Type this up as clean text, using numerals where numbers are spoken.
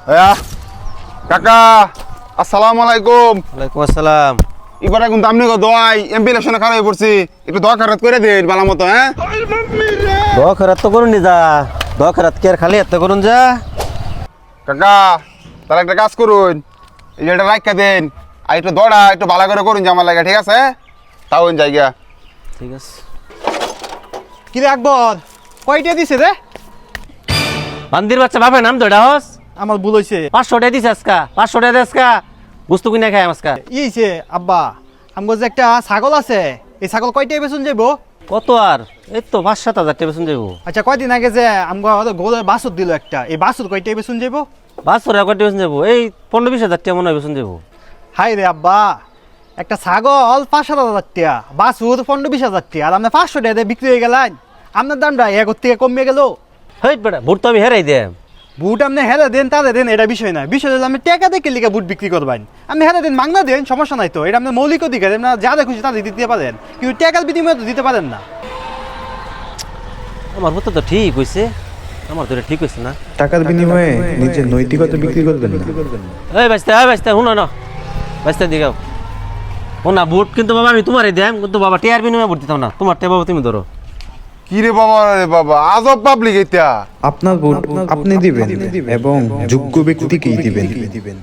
কাকা আসসালামু আলাইকুম। ওয়ালাইকুম আসসালাম। এবার এখন দাম নেই দোয়াই এমপি ইলেকশনে খারাপ পড়ছি, একটু দোয়া খারাপ করে দেন বালা মতো। হ্যাঁ দোয়া খরাত তো করুন যা, দোয়া খরাত কে আর খালি এত করুন যা। কাকা তাহলে একটা কাজ করুন, এই যে এটা রাখা দেন, আর একটু দৌড়া একটু ভালো করে করুন যে আমার লাগে, ঠিক আছে? তাও জায়গা ঠিক আছে। কি রে আকবর, কয়টা দিছে রে? বান্দির বাচ্চা বাপে নাম দৌড়া হস। আমার ভুল হয়েছে। 500 টাকা দিছে আজকা, 500 টাকা আজকা বস্তু কিনে খাই আজকা। ইয়েছে আব্বা, আমার যে একটা ছাগল আছে, এই ছাগল কয়টা বেচুন যাইবো? কত আর এই তো 5-7 হাজার টাকা বেতন যাবো। আচ্ছা কয়দিন আগে যে আমার গোলের বাছুর দিল একটা, এই বাছুর কয়টা বেচুন যাইবো? বাছর কয়টা বেতন যাবো? এই 15-20 হাজার টাকা মনে হয় বেতন যাবো। হাই রে আব্বা, একটা ছাগল 5-7 হাজার টাকা, বাছুর 15-20 হাজার টাকা, আর আপনার 500 টাকা দিয়ে বিক্রি হয়ে গেলেন। আপনার দামটা এক থেকে কমিয়ে গেল। হেই বেটা ভোট তো আমি হেরাই দে। বুট আপনি হেরে দেন তাহলে দেন, এটা বিষয় না। বিষয় হলো আপনি টাকা দেখে লিখে বুট বিক্রি করবেন। আপনি হেরে দেন, মাংনা দেন, সমস্যা নাই তো। এটা আপনার মৌলিক অধিকার, আপনার যা খুশি তাদের দিতে পারেন, কিন্তু টাকার বিনিময়ে তো দিতে পারেন না। আমার ভোট তো ঠিক হইছে, আমার তো এটা ঠিক হইছে না। টাকার বিনিময়ে নিজের নৈতিকতা বিক্রি করবেন না। এই বাঁচতে শুনো না, বাঁচতে দিগাও না ভোট কিন্তু বাবা আমি তোমারই দেম, কিন্তু বাবা টিআর বিনিময়ে ভোট দিতাম না। তোমার টে বাবা তুমি ধরো। কি রে বাবা, রে বাবা আজব পাবলিক এটা। আপনার ভোট আপনি দিবেন এবং যোগ্য ব্যক্তিকেই দিবেন।